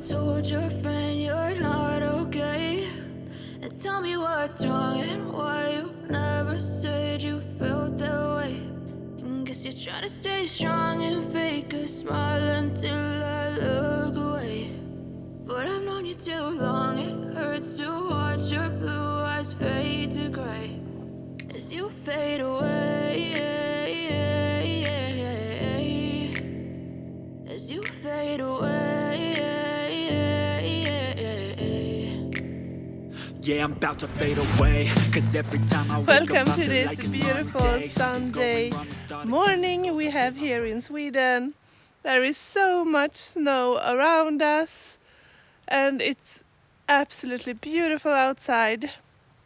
told your friend you're not okay? And tell me what's wrong and why you never said you felt that way. And guess you're trying to stay strong and fake a smile until I look away. But I've known you too long, it hurts to watch your blue eyes fade to gray as you fade away, as you fade away. Yeah, I'm about to fade away, 'cause every time I wake Welcome up, I to feel this like it's beautiful Monday. Sunday Something's going wrong with all the morning we have here in Sweden. There is so much snow around us and it's absolutely beautiful outside.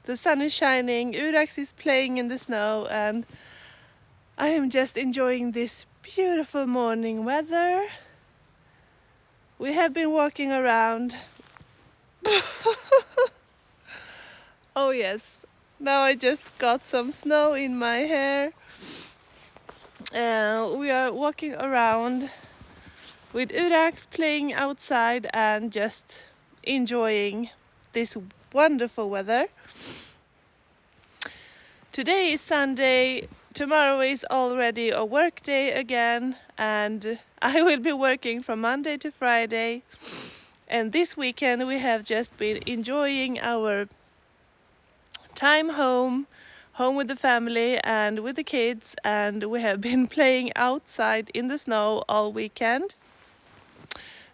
The sun is shining, Urax is playing in the snow, and I am just enjoying this beautiful morning weather. We have been walking around. Oh yes, now I just got some snow in my hair. We are walking around with Urax playing outside and just enjoying this wonderful weather. Today is Sunday, tomorrow is already a work day again, and I will be working from Monday to Friday. And this weekend we have just been enjoying our time home with the family and with the kids, and we have been playing outside in the snow all weekend.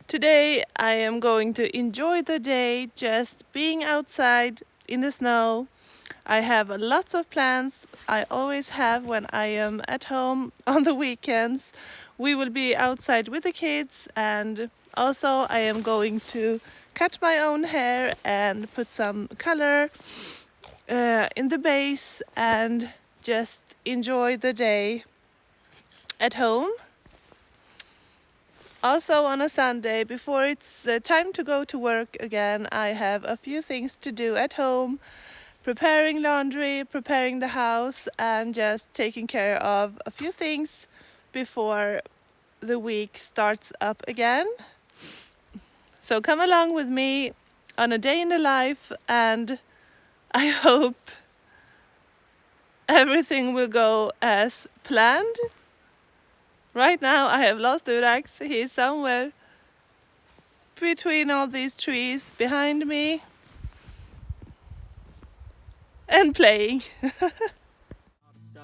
Today I am going to enjoy the day just being outside in the snow. I have lots of plans. I always have when I am at home on the weekends. We will be outside with the kids, and also I am going to cut my own hair and put some color in the base and just enjoy the day at home. Also on a Sunday, before it's time to go to work again, I have a few things to do at home. Preparing laundry, preparing the house, and just taking care of a few things before the week starts up again. So come along with me on a day in the life, and I hope everything will go as planned. Right now I have lost Urax. He is somewhere between all these trees behind me and playing.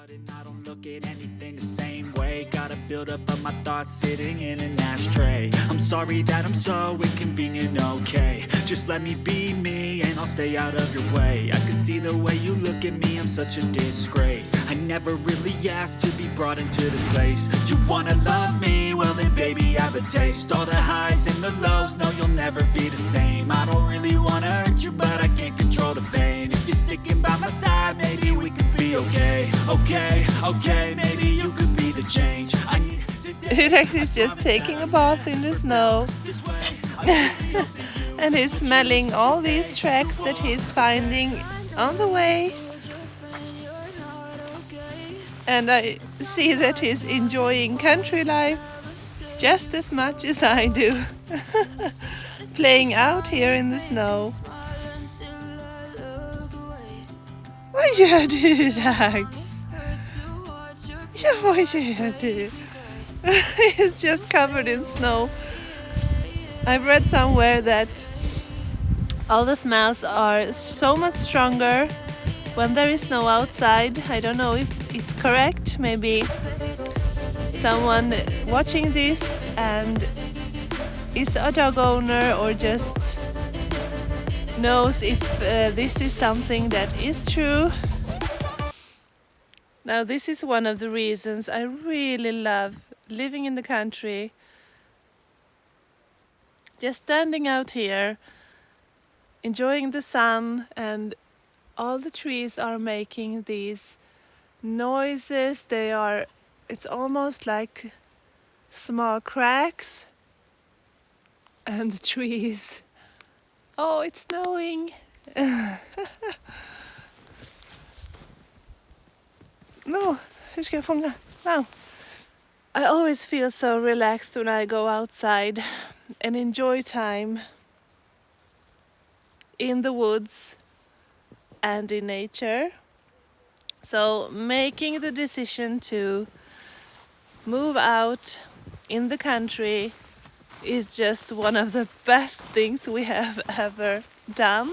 sudden I don't look at anything the same way. Gotta build up of my thoughts sitting in an ashtray. I'm sorry that I'm so inconvenient, okay. Just let me be me and I'll stay out of your way. I can see the way you look at me, I'm such a disgrace. I never really asked to be brought into this place. You wanna love me? Well then baby I have a taste. All the highs and the lows, no you'll never be the same. I don't really wanna hurt you but I can't control the pain. If you're sticking by my side maybe we could be okay. Okay, maybe you could be the change I need. Urax is just taking a bath in the snow and he's smelling all these tracks that he's finding on the way. And I see that he's enjoying country life just as much as I do. Playing out here in the snow. Vad gör du, Urax? Ja, vad gör du? He's just covered in snow. I've read somewhere that all the smells are so much stronger when there is snow outside. I don't know if it's correct. Maybe someone watching this and is a dog owner or just knows if this is something that is true. Now this is one of the reasons I really love living in the country. Just standing out here, enjoying the sun, and all the trees are making these noises. It's almost like small cracks. And the trees. Oh, it's snowing. No, hur ska jag fånga? Wow. I always feel so relaxed when I go outside. and enjoy time in the woods and in nature. So making the decision to move out in the country is just one of the best things we have ever done.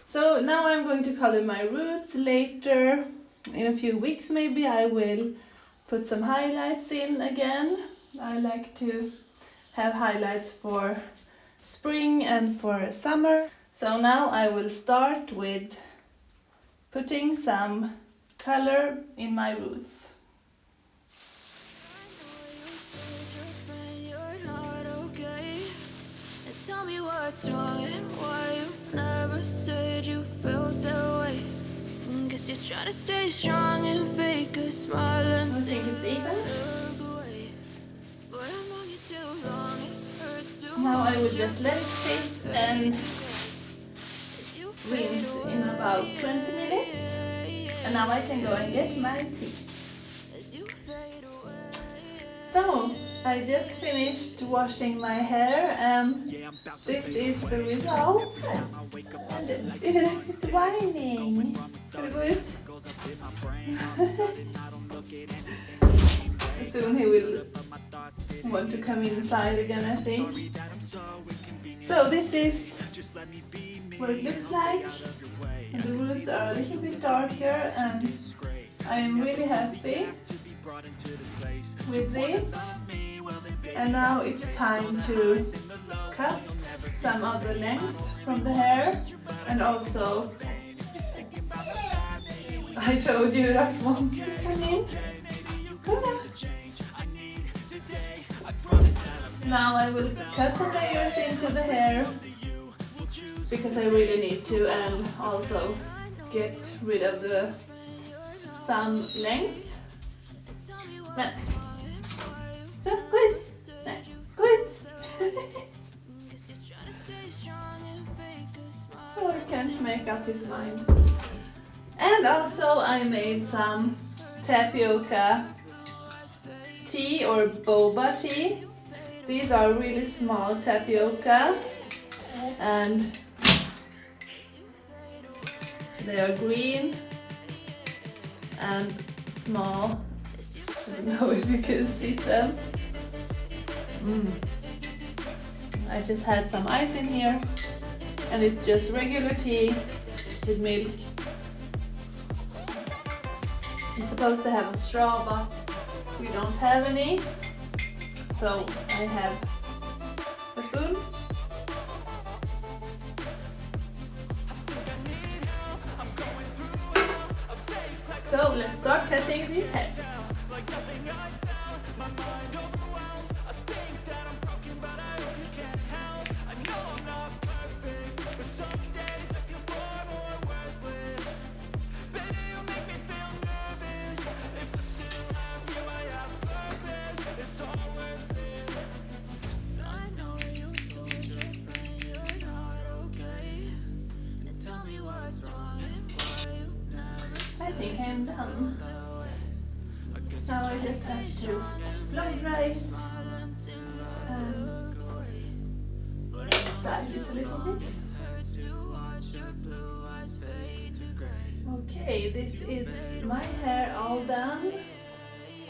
So now I'm going to color my roots. Later, in a few weeks maybe, I will put some highlights in again. I like to have highlights for spring and for summer. So now I will start with putting some color in my roots. Tell me what's wrong and why you never said you felt that way. Guess you're trying to stay strong and fake a smile and think it's even. look away. But I'm on you too long, it hurts to Now I will just let it sit and rinse in about 20 minutes. And now I can go and get my tea. So, I just finished washing my hair and this is the result. And Urax is whining. Ska det gå ut? Soon he will want to come inside again, I think. So this is what it looks like. And the roots are a little bit darker and I am really happy with it. And now it's time to cut some of the length from the hair. And also, I told you Urax wants to come in. Come on. Now I will cut the layers into the hair because I really need to, and also get rid of some length. Men. Så, gå ut! Nej, gå ut! So I can't make up his mind. And also I made some tapioka tea or boba tea. These are really small tapioka and they are green and small. I don't know if you can see them. I just had some ice in here and it's just regular tea with milk. You're supposed to have a straw but we don't have any, so I have a spoon. So let's start cutting this hair. I think I'm done. Now I just have to blow dry it and style it a little bit. Okay, this is my hair all done.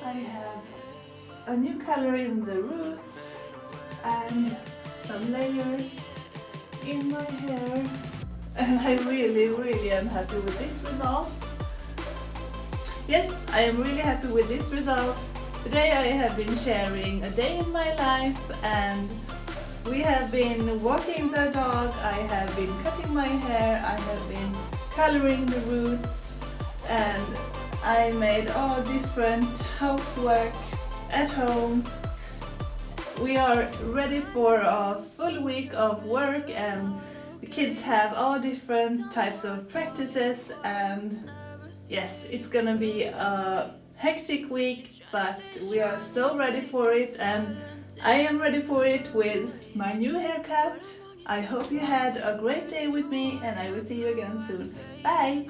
I have a new color in the roots and some layers in my hair, and I really am happy with this result. yes, I am really happy with this result. Today I have been sharing a day in my life, and we have been walking the dog, I have been cutting my hair, I have been coloring the roots, and I made all different housework at home. We are ready for a full week of work, and the kids have all different types of practices, and yes, it's gonna be a hectic week, but we are so ready for it, and I am ready for it with my new haircut. I hope you had a great day with me, and I will see you again soon. Bye!